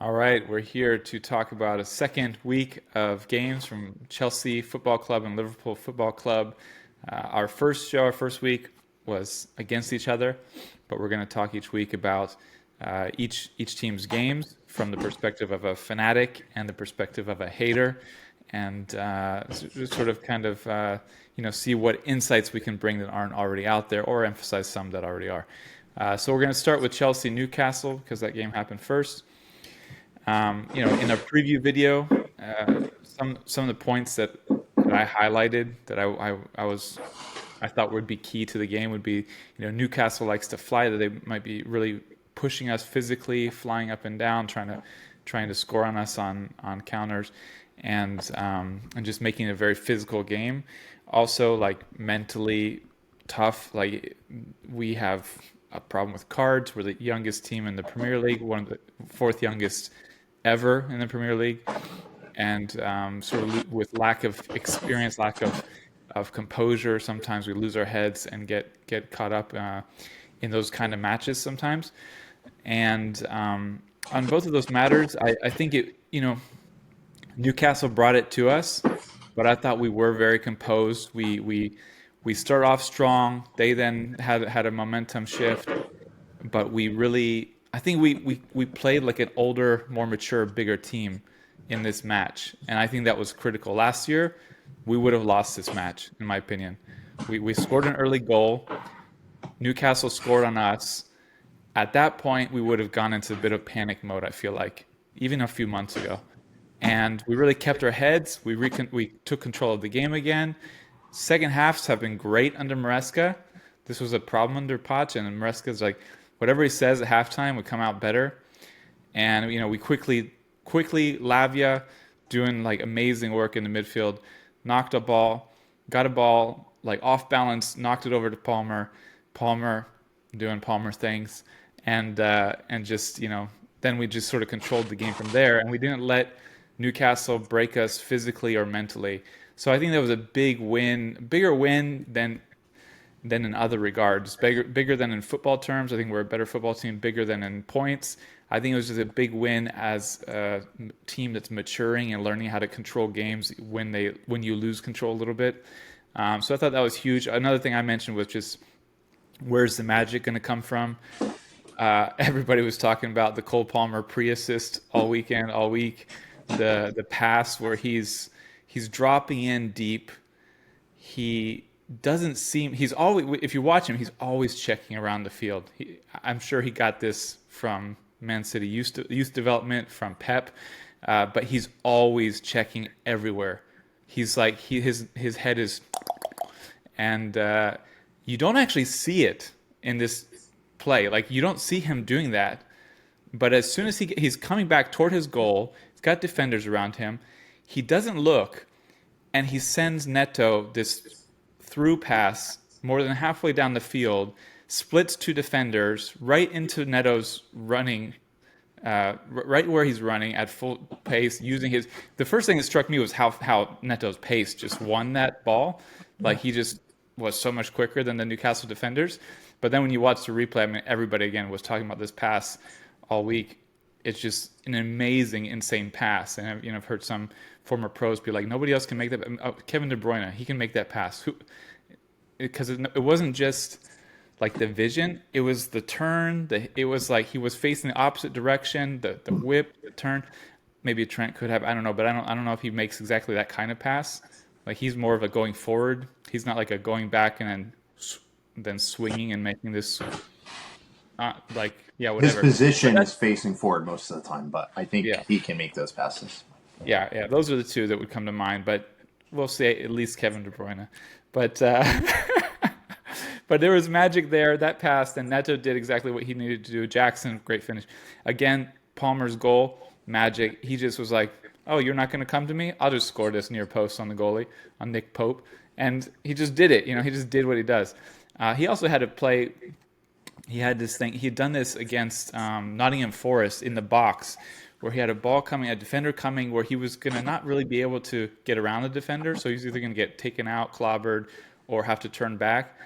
All right, we're here to talk about a second week of games from Chelsea Football Club and Liverpool Football Club. Our first week was against each other, but we're going to talk each week about each team's games from the perspective of a fanatic and the perspective of a hater, and just sort of see what insights we can bring that aren't already out there, or emphasize some that already are. So we're going to start with Chelsea Newcastle because that game happened first. In a preview video, some of the points that I highlighted that I thought would be key to the game would be, Newcastle likes to fly, that they might be really pushing us physically, flying up and down, trying to score on us on counters, and just making it a very physical game. Also, like mentally tough. Like we have a problem with cards. We're the youngest team in the Premier League, one of the fourth youngest ever in the Premier League, and with lack of experience, lack of composure, sometimes we lose our heads and get caught up in those kind of matches sometimes. And on both of those matters, I think Newcastle brought it to us, but I thought we were very composed. We start off strong. They then had a momentum shift, but I think we played like an older, more mature, bigger team in this match, and I think that was critical. Last year, we would have lost this match, in my opinion. We scored an early goal. Newcastle scored on us. At that point, we would have gone into a bit of panic mode, I feel like, even a few months ago. And we really kept our heads. We took control of the game again. Second halves have been great under Maresca. This was a problem under Poch, and Maresca's like, whatever he says at halftime would come out better. And we quickly Lavia doing like amazing work in the midfield, got a ball like off balance, knocked it over to Palmer. Palmer doing Palmer things, and just then we just sort of controlled the game from there, and we didn't let Newcastle break us physically or mentally. So I think that was a bigger win than in other regards. Bigger than in football terms. I think we're a better football team, bigger than in points. I think it was just a big win as a team that's maturing and learning how to control games when you lose control a little bit. So I thought that was huge. Another thing I mentioned was just, where's the magic going to come from? Everybody was talking about the Cole Palmer pre-assist all week, the pass where he's dropping in deep. He doesn't seem, he's always, if you watch him, he's always checking around the field. I'm sure he got this from Man City youth development, from Pep, but he's always checking everywhere. He's like, his head is, and you don't actually see it in this play. Like, you don't see him doing that, but as soon as he's coming back toward his goal, he's got defenders around him, he doesn't look, and he sends Neto this through pass more than halfway down the field, splits two defenders right into Neto's running, right where he's running at full pace, using the first thing that struck me was how Neto's pace just won that ball. Like, he just was so much quicker than the Newcastle defenders. But then when you watch the replay, I mean, everybody again was talking about this pass all week. It's just an amazing, insane pass. And I've heard some former pros be like, nobody else can make that. Kevin De Bruyne, he can make that pass. Because it wasn't just like the vision, it was the turn. It was like he was facing the opposite direction, the whip, the turn. Maybe Trent could have, I don't know, but I don't know if he makes exactly that kind of pass. Like, he's more of a going forward. He's not like a going back and then swinging and making this, His whatever. position is facing forward most of the time, but I think Yeah, he can make those passes. yeah. Those are the two that would come to mind. But we'll say at least Kevin De Bruyne. But but there was magic there. That passed, and Neto did exactly what he needed to do. Jackson, great finish. Again, Palmer's goal, magic. He just was like, oh, you're not going to come to me? I'll just score this near post on the goalie, on Nick Pope. And he just did it. He just did what he does. He also had to play. He had this thing. He had done this against Nottingham Forest in the box, where he had a defender coming, where he was going to not really be able to get around the defender. So he's either going to get taken out, clobbered, or have to turn back.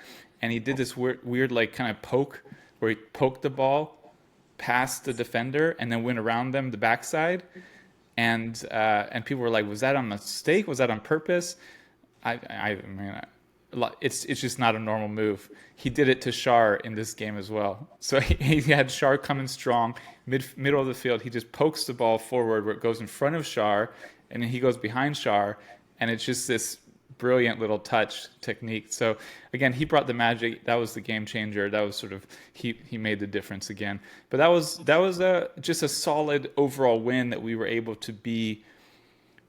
And he did this weird like kind of poke, where he poked the ball past the defender and then went around them the backside, and people were like, "Was that on mistake? Was that on purpose?" I mean, it's just not a normal move. He did it to Shar in this game as well. So he had Shar coming strong, middle of the field. He just pokes the ball forward where it goes in front of Shar, and then he goes behind Shar, and it's just this brilliant little touch technique. So again, he brought the magic. That was the game changer. That was sort of he made the difference again. But that was just a solid overall win that we were able to be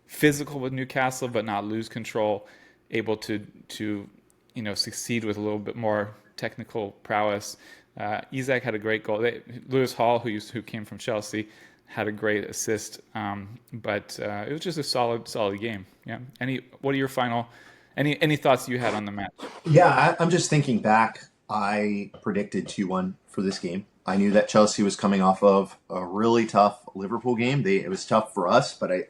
physical with Newcastle, but not lose control. Able to succeed with a little bit more technical prowess. Isak had a great goal. Lewis Hall, who came from Chelsea, had a great assist. But it was just a solid game. Yeah. What are your any thoughts you had on the match? Yeah, I'm just thinking back. I predicted 2-1 for this game. I knew that Chelsea was coming off of a really tough Liverpool game. It was tough for us, but I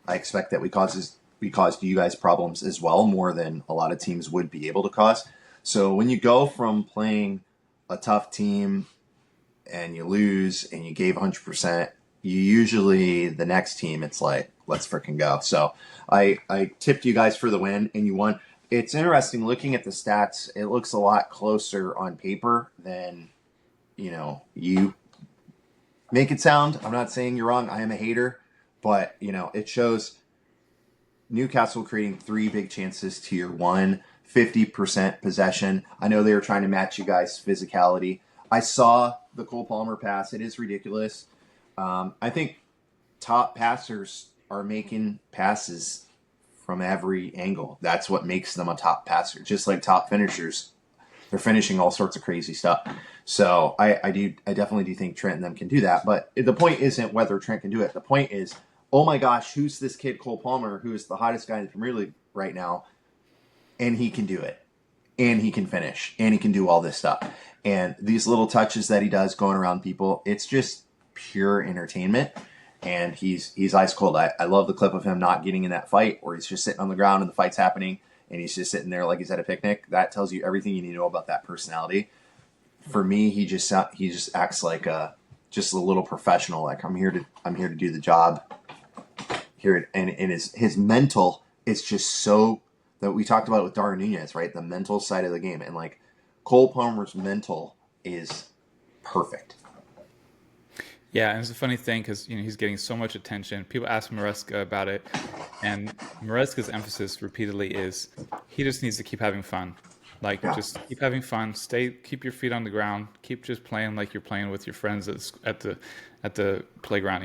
expect that we caused you guys problems as well, more than a lot of teams would be able to cause. So when you go from playing a tough team and you lose and you gave 100%, you usually, the next team, it's like, let's freaking go. So I tipped you guys for the win and you won. It's interesting looking at the stats. It looks a lot closer on paper than, you make it sound. I'm not saying you're wrong. I am a hater, but it shows Newcastle creating 3 big chances to your 50% possession. I know they were trying to match you guys' physicality. I saw the Cole Palmer pass. It is ridiculous. I think top passers are making passes from every angle. That's what makes them a top passer. Just like top finishers, they're finishing all sorts of crazy stuff. So I definitely do think Trent and them can do that. But the point isn't whether Trent can do it. The point is, oh my gosh, who's this kid Cole Palmer, who is the hottest guy in the Premier League right now, and he can do it, and he can finish, and he can do all this stuff. And these little touches that he does going around people, it's just pure entertainment. And he's ice cold. I love the clip of him not getting in that fight where he's just sitting on the ground and the fight's happening and he's just sitting there like he's at a picnic. That tells you everything you need to know about that personality. For me, he just acts like just a little professional. Like I'm here to do the job. Here and his mental is just so that we talked about it with Darwin Nunez, right? The mental side of the game, and like Cole Palmer's mental is perfect. Yeah, and it's a funny thing because he's getting so much attention. People ask Maresca about it, and Maresca's emphasis repeatedly is he just needs to keep having fun. Like just keep having fun. Keep your feet on the ground. Keep just playing like you're playing with your friends at the playground.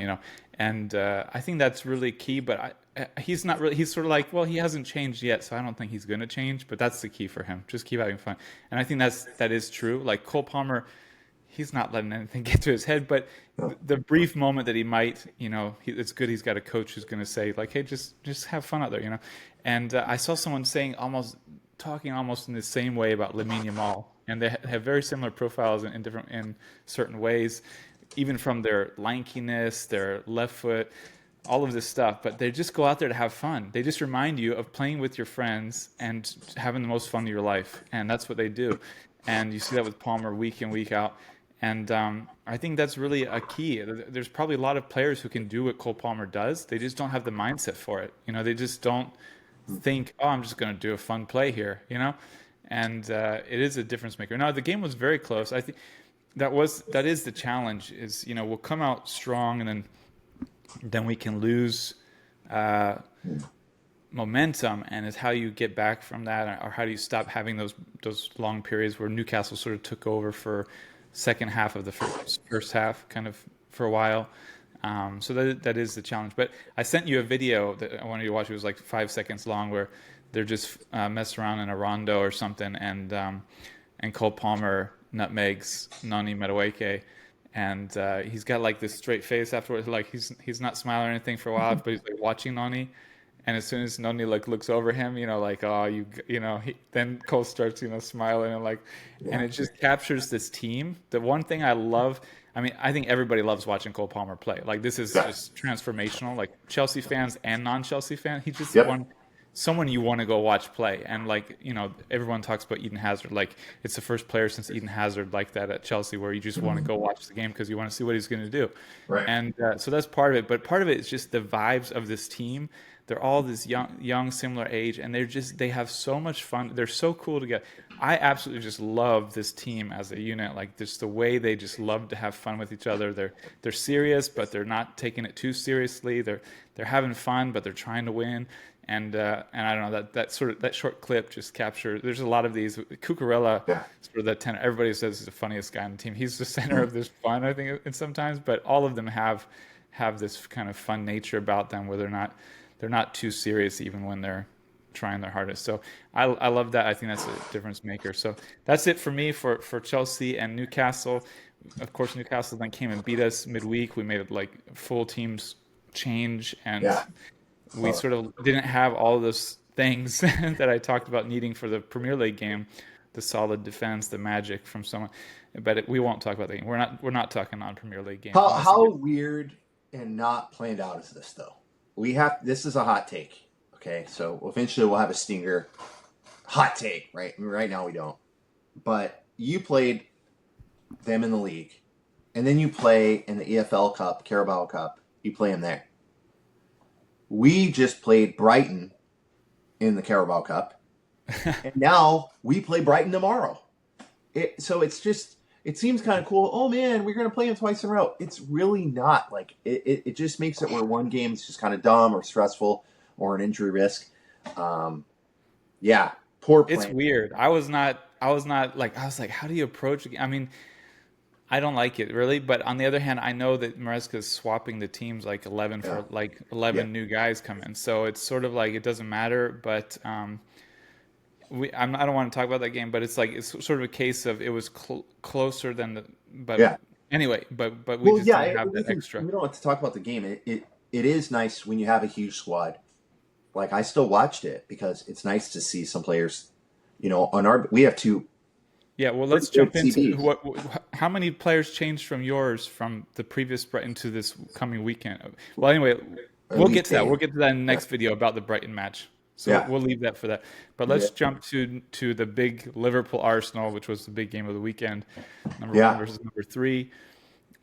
And I think that's really key. But he's not really. He's sort of like, well, he hasn't changed yet, so I don't think he's going to change. But that's the key for him. Just keep having fun. And I think that is true. Like Cole Palmer, he's not letting anything get to his head. But the brief moment that he might, it's good he's got a coach who's going to say like, hey, just have fun out there, And I saw someone talking almost in the same way about Lamine Yamal, and they have very similar profiles in certain ways, even from their lankiness, their left foot, all of this stuff. But they just go out there to have fun. They just remind you of playing with your friends and having the most fun of your life, and that's what they do. And you see that with Palmer week in, week out. And I think that's really a key. There's probably a lot of players who can do what Cole Palmer does. They just don't have the mindset for it. They just don't think, oh, I'm just going to do a fun play here, And it is a difference maker. Now, the game was very close. I think that is the challenge is, we'll come out strong and then we can lose momentum, and it's how you get back from that, or how do you stop having those long periods where Newcastle sort of took over for second half of the first half kind of for a while. So that is the challenge. But I sent you a video that I wanted you to watch. It was like 5 seconds long where they're just messing around in a rondo or something, and Cole Palmer nutmegs Noni Madueke, and he's got like this straight face afterwards. Like he's not smiling or anything for a while, but he's like watching Noni. And as soon as Noni looks over him, like, oh, then Cole starts, smiling and it just captures this team. The one thing I love, I think everybody loves watching Cole Palmer play. Like this is just transformational. Like Chelsea fans and non-Chelsea fans, he's just someone you want to go watch play. And like, everyone talks about Eden Hazard. Like, it's the first player since Eden Hazard like that at Chelsea where you just want to go watch the game because you want to see what he's going to do. Right. And so that's part of it. But part of it is just the vibes of this team. They're all this young, similar age, and they have so much fun. They're so cool together. I absolutely just love this team as a unit. Like, just the way they just love to have fun with each other. They're serious, but they're not taking it too seriously. They're having fun, but they're trying to win. And I don't know, that short clip just captured. There's a lot of these. Cucurella, Yeah. sort of that tenor. Everybody says he's the funniest guy on the team. He's the center of this fun, I think, and sometimes. But all of them have this kind of fun nature about them where they're not too serious even when they're trying their hardest. So I love that. I think that's a difference maker. So that's it for me for Chelsea and Newcastle. Of course, Newcastle then came and beat us midweek. We made it like full teams change, and Yeah. we sort of didn't have all of those things that I talked about needing for the Premier League game, the solid defense, the magic from someone. But we won't talk about that game. We're not talking on Premier League games. How weird and not planned out is this though? This is a hot take. Okay, so eventually we'll have a stinger. Hot take, right? I mean, right now we don't. But you played them in the league, and then you play in the EFL Cup, Carabao Cup. You play them there. We just played Brighton in the Carabao Cup, and now we play Brighton tomorrow. So it's just, it seems kind of cool. Oh man, we're going to play them twice in a row. It's really not. Like, it just makes it where one game is just kind of dumb or stressful or an injury risk. Yeah, poor plan. It's weird. I was like, how do you approach it? I mean, I don't like it really, but on the other hand, I know that Maresca's swapping the teams like 11 for like 11 new guys come in. So it's sort of like it doesn't matter, but I don't want to talk about that game, but it's like it's sort of a case of it was closer than anyway, but we just didn't have that extra. We don't have to talk about the game. It is nice when you have a huge squad. Like, I still watched it because it's nice to see some players. We have two. Yeah, well, let's jump into how many players changed from yours from the previous Brighton to this coming weekend. Well, anyway, we'll get to that. We'll get to that in the next video about the Brighton match. So we'll leave that for that. But let's jump to the big Liverpool Arsenal, which was the big game of the weekend. Number 1 versus number 3.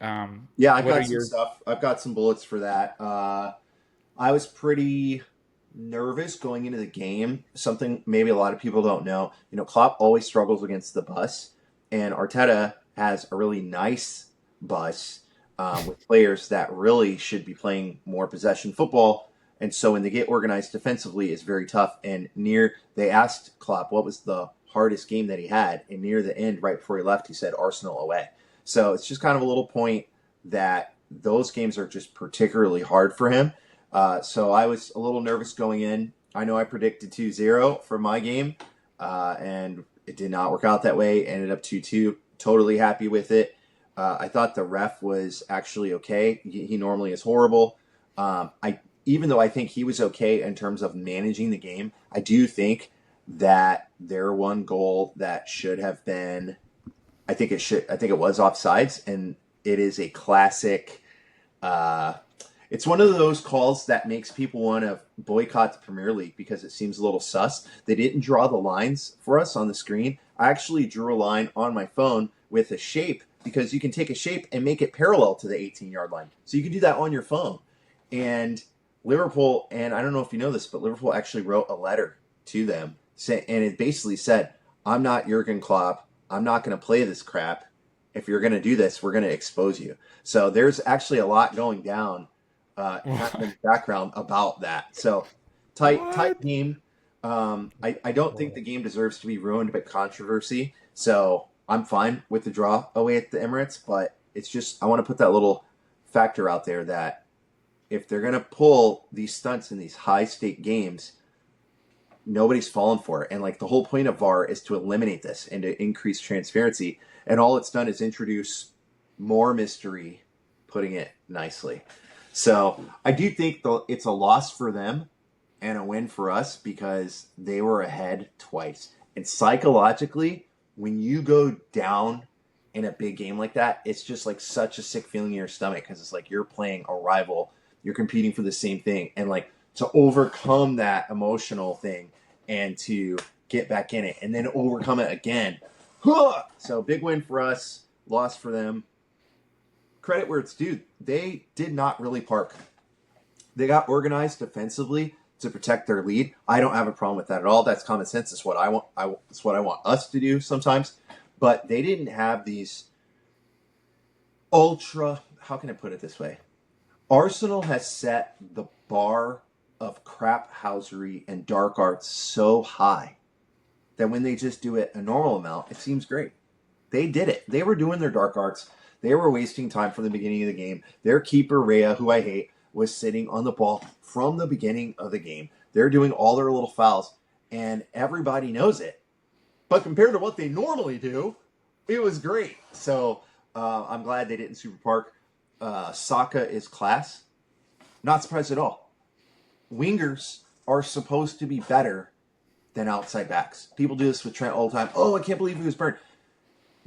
I got some stuff. I've got some bullets for that. I was pretty nervous going into the game. Something maybe a lot of people don't know. Klopp always struggles against the bus, and Arteta has a really nice bus with players that really should be playing more possession football. And so when they get organized defensively, it's very tough. And they asked Klopp what was the hardest game that he had, and near the end, right before he left, he said Arsenal away. So it's just kind of a little point that those games are just particularly hard for him. So I was a little nervous going in. I know I predicted 2-0 for my game, and it did not work out that way. Ended up 2-2. Totally happy with it. I thought the ref was actually okay. He normally is horrible. Even though I think he was okay in terms of managing the game, I do think that their one goal that should have been, I think it was offsides, and it is a classic. It's one of those calls that makes people want to boycott the Premier League because it seems a little sus. They didn't draw the lines for us on the screen. I actually drew a line on my phone with a shape because you can take a shape and make it parallel to the 18-yard line. So you can do that on your phone. And Liverpool, and I don't know if you know this, but Liverpool actually wrote a letter to them, and it basically said, I'm not Jurgen Klopp. I'm not going to play this crap. If you're going to do this, we're going to expose you. So there's actually a lot going down in the background about that. So tight game. I don't think the game deserves to be ruined by controversy. So I'm fine with the draw away at the Emirates, but it's just, I want to put that little factor out there that if they're going to pull these stunts in these high-stake games, nobody's falling for it. And like the whole point of VAR is to eliminate this and to increase transparency. And all it's done is introduce more mystery, putting it nicely. So I do think it's a loss for them and a win for us because they were ahead twice. And psychologically, when you go down in a big game like that, it's just like such a sick feeling in your stomach because it's like you're playing a rival. You're competing for the same thing. And like to overcome that emotional thing and to get back in it and then overcome it again. So big win for us, loss for them. Credit where it's due. They did not really park. They got organized defensively to protect their lead. I don't have a problem with that at all. That's common sense. It's what I want. It's what I want us to do sometimes. But they didn't have these ultra. How can I put it this way? Arsenal has set the bar of craphousery and dark arts so high that when they just do it a normal amount, it seems great. They did it. They were doing their dark arts. They were wasting time from the beginning of the game. Their keeper, Rhea, who I hate, was sitting on the ball from the beginning of the game. They're doing all their little fouls, and everybody knows it. But compared to what they normally do, it was great. So I'm glad they didn't super park. Saka is class. Not surprised at all. Wingers are supposed to be better than outside backs. People do this with Trent all the time. Oh, I can't believe he was burned.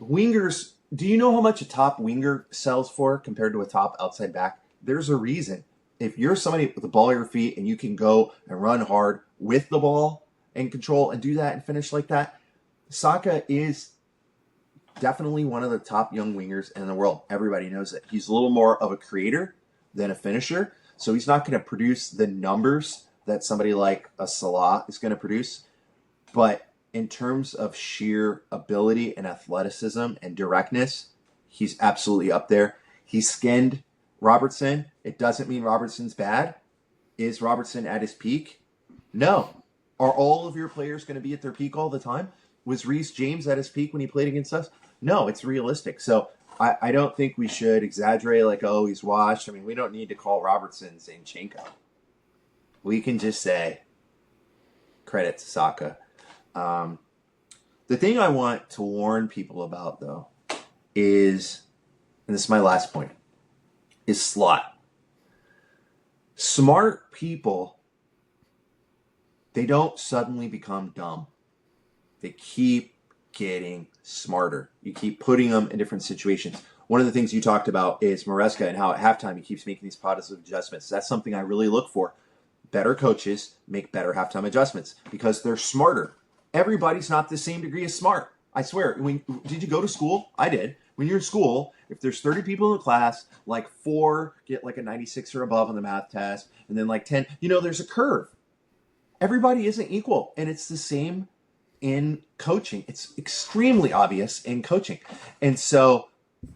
Wingers, do you know how much a top winger sells for compared to a top outside back? There's a reason. If you're somebody with the ball at your feet and you can go and run hard with the ball and control and do that and finish like that, Saka is definitely one of the top young wingers in the world. Everybody knows it. He's a little more of a creator than a finisher, so he's not going to produce the numbers that somebody like a Salah is going to produce. But in terms of sheer ability and athleticism and directness, he's absolutely up there. He skinned Robertson. It doesn't mean Robertson's bad. Is Robertson at his peak? No. Are all of your players going to be at their peak all the time? Was Reece James at his peak when he played against us? No, it's realistic. So I don't think we should exaggerate like, oh, he's washed. I mean, we don't need to call Robertson Zinchenko. We can just say credit to Saka. The thing I want to warn people about, though, is, and this is my last point, is slot. Smart people, they don't suddenly become dumb. They keep getting smarter. You keep putting them in different situations. One of the things you talked about is Maresca and how at halftime he keeps making these positive adjustments. That's something I really look for. Better coaches make better halftime adjustments because they're smarter. Everybody's not the same degree of smart. I swear. Did you go to school? I did. When you're in school, if there's 30 people in the class, like 4 get like a 96 or above on the math test, and then like 10, there's a curve. Everybody isn't equal, and it's the same in coaching. It's extremely obvious in coaching. And so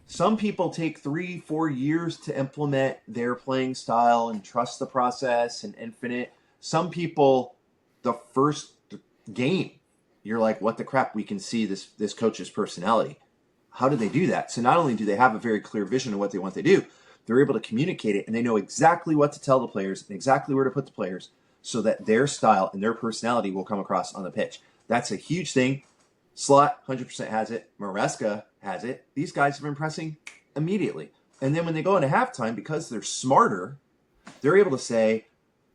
some people take 3-4 years to implement their playing style and trust the process and infinite. Some people, the first game, you're like, what the crap? We can see this coach's personality. How do they do that? So not only do they have a very clear vision of what they want to do, they're able to communicate it, and they know exactly what to tell the players and exactly where to put the players so that their style and their personality will come across on the pitch. That's a huge thing. Slot 100% has it. Maresca has it. These guys have been pressing immediately. And then when they go into halftime, because they're smarter, they're able to say,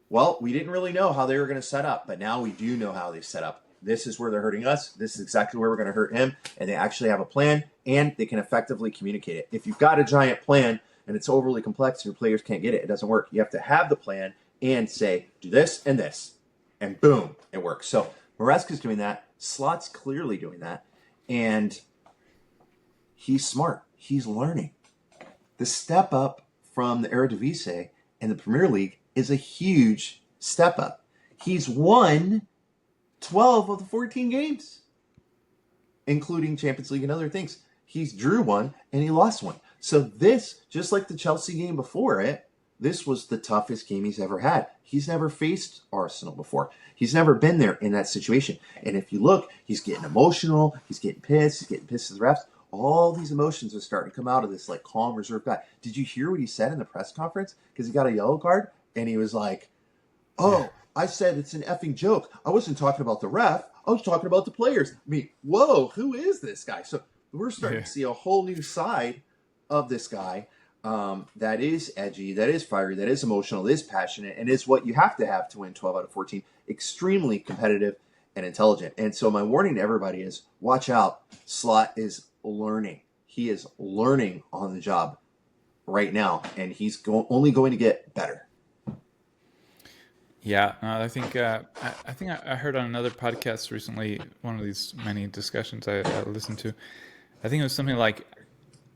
well, we didn't really know how they were going to set up, but now we do know how they set up. This is where they're hurting us. This is exactly where we're going to hurt him. And they actually have a plan, and they can effectively communicate it. If you've got a giant plan and it's overly complex and your players can't get it, it doesn't work. You have to have the plan and say, do this and this. And boom, it works. So Maresca's doing that. Slot's clearly doing that. And he's smart. He's learning. The step up from the Eredivisie and the Premier League is a huge step up. He's won 12 of the 14 games, including Champions League and other things. He's drew one and he lost one. So this, just like the Chelsea game before it, this was the toughest game he's ever had. He's never faced Arsenal before. He's never been there in that situation. And if you look, he's getting emotional. He's getting pissed. He's getting pissed at the refs. All these emotions are starting to come out of this like calm, reserved guy. Did you hear what he said in the press conference? Because he got a yellow card and he was like, oh, I said it's an effing joke. I wasn't talking about the ref. I was talking about the players. I mean, whoa, who is this guy? So we're starting to see a whole new side of this guy that is edgy, that is fiery, that is emotional, that is passionate, and is what you have to win 12 out of 14. Extremely competitive and intelligent. And so my warning to everybody is watch out. Slot is learning. He is learning on the job right now, and he's only going to get better. Yeah, no, I think I heard on another podcast recently, one of these many discussions I listened to. I think it was something like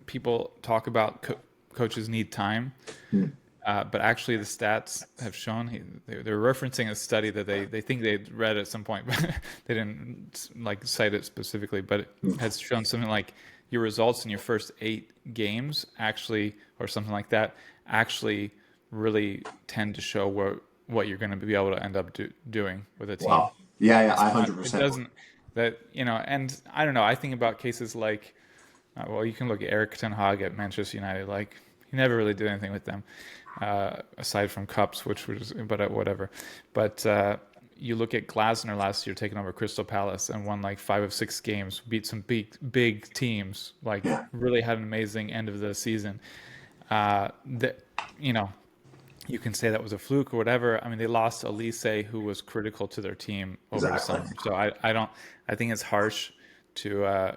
people talk about coaches need time, Hmm. but actually the stats have shown they're referencing a study that they think they'd read at some point, but they didn't like cite it specifically. But it Hmm. has shown something like your results in your first 8 games actually, or something like that, actually really tend to show what you're going to be able to end up doing with a team. Wow. Yeah, yeah, It's I not, it 100%. doesn't, that, and I don't know, I think about cases like, well, you can look at Eric Ten Hag at Manchester United. Like he never really did anything with them, aside from cups, which was, but whatever. But you look at Glasner last year, taking over Crystal Palace and won like 5 of 6 games, beat some big teams. Like Yeah, really had an amazing end of the season. That you know, you can say that was a fluke or whatever. I mean, they lost Elise, who was critical to their team over the exactly. summer. So I don't. I think it's harsh to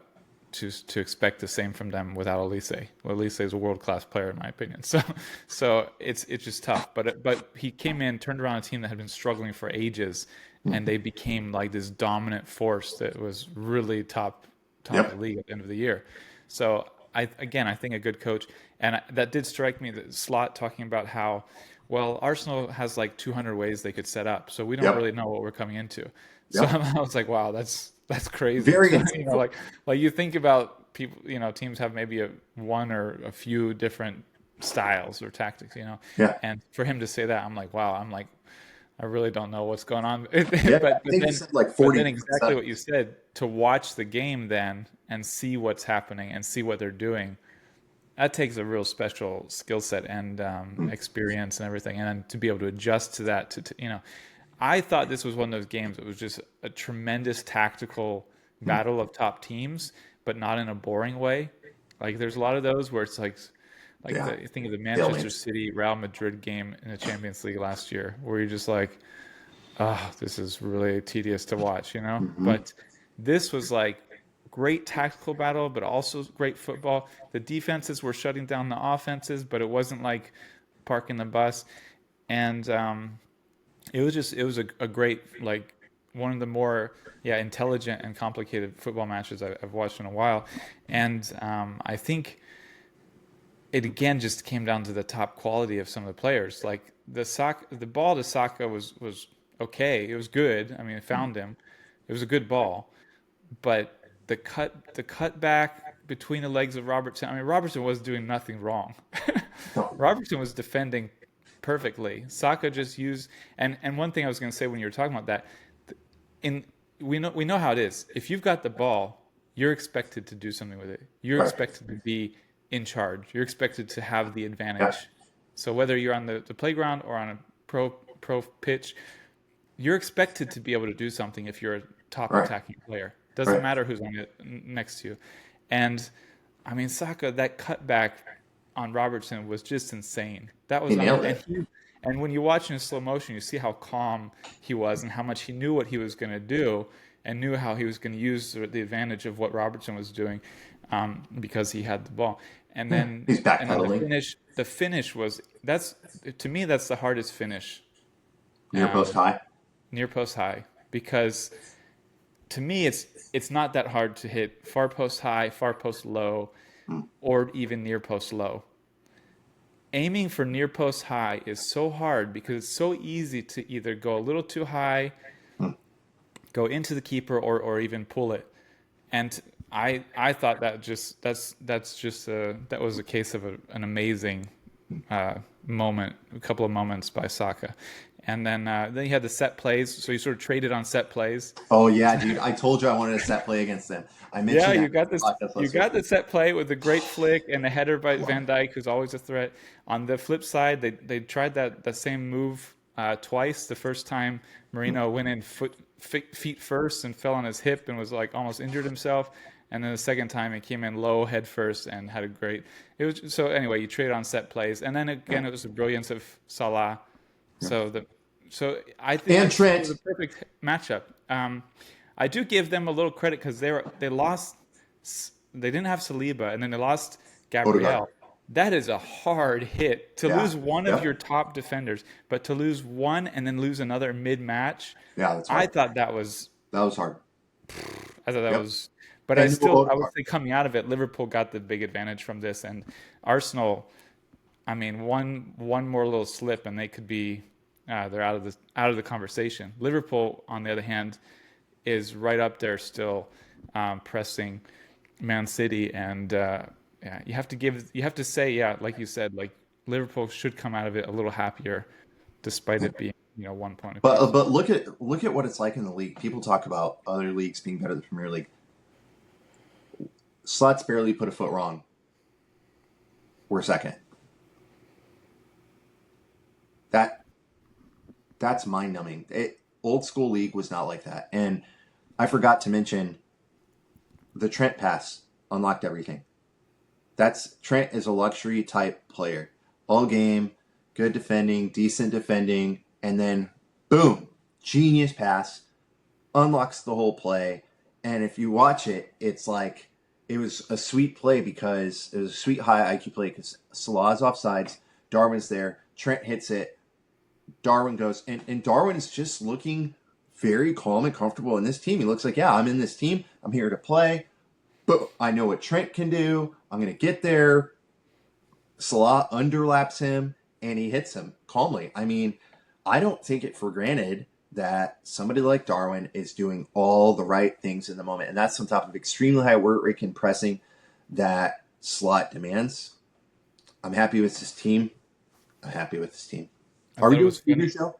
to expect the same from them without Elise. Well, Elise is a world class player in my opinion. So it's just tough. But he came in, turned around a team that had been struggling for ages, and they became like this dominant force that was really top of the Yep. league at the end of the year. So I think a good coach, and that did strike me. The slot talking about how, well, Arsenal has like 200 ways they could set up, so we don't really Yep. know what we're coming into. So Yep. I was like, wow, that's crazy. Very So, insightful. like you think about people, teams have maybe one or a few different styles or tactics. Yeah. And for him to say that, I'm like, wow, I really don't know what's going on. Yeah. but I think he said like but 40 then different exactly styles. what you said, to watch the game then and see what's happening and see what they're doing, that takes a real special skill set and experience and everything, and then to be able to adjust to that. I thought this was one of those games that was just a tremendous tactical battle of top teams, but not in a boring way. Like there's a lot of those where it's like Yeah. I think of the Manchester Stalemates. City Real Madrid game in the Champions League last year, where you're just like, oh, this is really tedious to watch. Hmm. But this was like great tactical battle, but also great football. The defenses were shutting down the offenses, but it wasn't like parking the bus. And it was a great, like, one of the more, yeah, intelligent and complicated football matches I've watched in a while. And I think it again just came down to the top quality of some of the players. Like the ball to Saka was okay. It was good. I mean, it found him. It was a good ball, but the cut back between the legs of Robertson. I mean, Robertson was doing nothing wrong. No. Robertson was defending perfectly. Saka just used, and one thing I was going to say when you were talking about that, in we know how it is. If you've got the ball, you're expected to do something with it. You're Right. expected to be in charge. You're expected to have the Yeah. advantage. So whether you're on the playground or on a pro pitch, you're expected to be able to do something if you're a top Right. attacking player. Doesn't Right. matter who's on it next to you. And I mean, Saka, that cutback on Robertson was just insane. That He was nailed and it. and when you watch in slow motion, you see how calm he was and how much he knew what he was going to do and knew how he was going to use the advantage of what Robertson was doing, because he had the ball. And Yeah. then He's and then the backpedaling finish, the finish was that's to me that's the hardest finish, near post high. near post high, because to me it's not that hard to hit far post high, far post low, Hmm. or even near post low. Aiming for near post high is so hard because it's so easy to either go a little too high, Hmm. go into the keeper, or even pull it. And I thought that's just that was a case of an amazing moment, a couple of moments by Saka. And then you had the set plays, so you sort of traded on set plays. Oh yeah, dude. I told you I wanted a set play against them. I Yeah, mentioned that in the podcast You last week. got the set play with the great flick and the header by Van Dijk, who's always a threat. On the flip side, they tried that same move twice. The first time Marino went in feet first and fell on his hip and was like almost injured himself. And then the second time he came in low head first and had a great. It was so anyway. You traded on set plays, and then Yeah. again it was the brilliance of Salah. Yeah. So I And just think it was a Trent. perfect matchup. I do give them a little credit because they lost. They didn't have Saliba, and then they lost Odegaard. Gabriel. That is a hard hit to Yeah. lose one of your Yep. top defenders, but to lose one and then lose another mid-match. Yeah, that's I hard. thought that was That was hard. I thought that Yep. was, but And I would say coming out of it, Liverpool got the big advantage from this, and Arsenal. I mean, one more little slip, and they could be they're out of the conversation. Liverpool, on the other hand, is right up there still, pressing Man City, and yeah, you have to say, yeah, like you said, like Liverpool should come out of it a little happier, despite it being 1 point apiece. but look at what it's like in the league. People talk about other leagues being better than the Premier League. Slots barely put a foot wrong. We're second. That that's mind numbing. Old school league was not like that. And I forgot to mention the Trent pass unlocked everything. That's Trent is a luxury type player. All game, good defending, and then boom, genius pass, unlocks the whole play. And if you watch it, it's like it was a sweet play because it was a sweet high IQ play because Salah's offsides, Darwin's there, Trent hits it, Darwin goes, and Darwin's just looking very calm and comfortable in this team. He looks like, yeah, I'm in this team. I'm here to play. But I know what Trent can do. I'm going to get there. Salah underlaps him, and he hits him calmly. I mean, I don't take it for granted that somebody like Darwin is doing all the right things in the moment. And that's on top of extremely high work rate and pressing that Slot demands. I'm happy with this team. I'm happy with this team. I Are we thought it doing was a funny. preview show?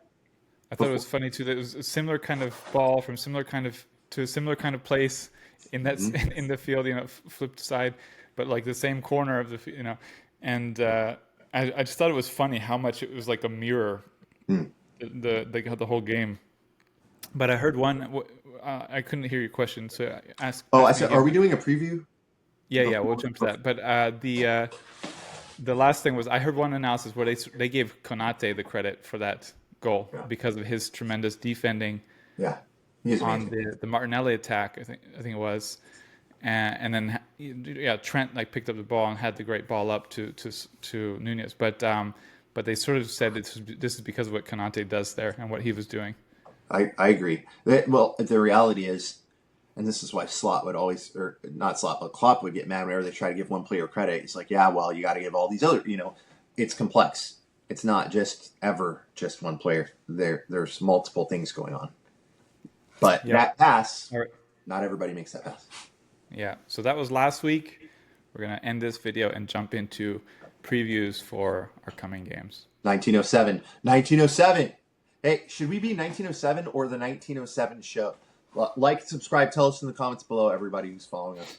I thought it Before? was funny too that it was a similar kind of ball from similar kind of to a similar kind of place in that Mhm. in the field, flipped side, but like the same corner of and I just thought it was funny how much it was like a mirror Mm. the whole game. But I heard I couldn't hear your question, so Oh, I ask me said, are again. we doing a preview? Yeah, yeah, we'll Before? jump to Okay. that. But the last thing was I heard one analysis where they gave Konate the credit for that goal Yeah. because of his tremendous defending Yeah. He is on amazing. the Martinelli attack. I think it was, and then yeah, Trent like picked up the ball and had the great ball up to Nunez. But they sort of said this is because of what Konate does there and what he was doing. I agree. Well, the reality is, and this is why Slot would always, or not Slot, but Klopp would get mad whenever they try to give one player credit. He's like, yeah, well, you got to give all these other, it's complex. It's not just ever just one player. There's multiple things going on. But Yep. that pass, All right. not everybody makes that pass. Yeah. So that was last week. We're gonna end this video and jump into previews for our coming games. 1907. 1907. Hey, should we be 1907 or the 1907 show? Like, subscribe, tell us in the comments below, everybody who's following us.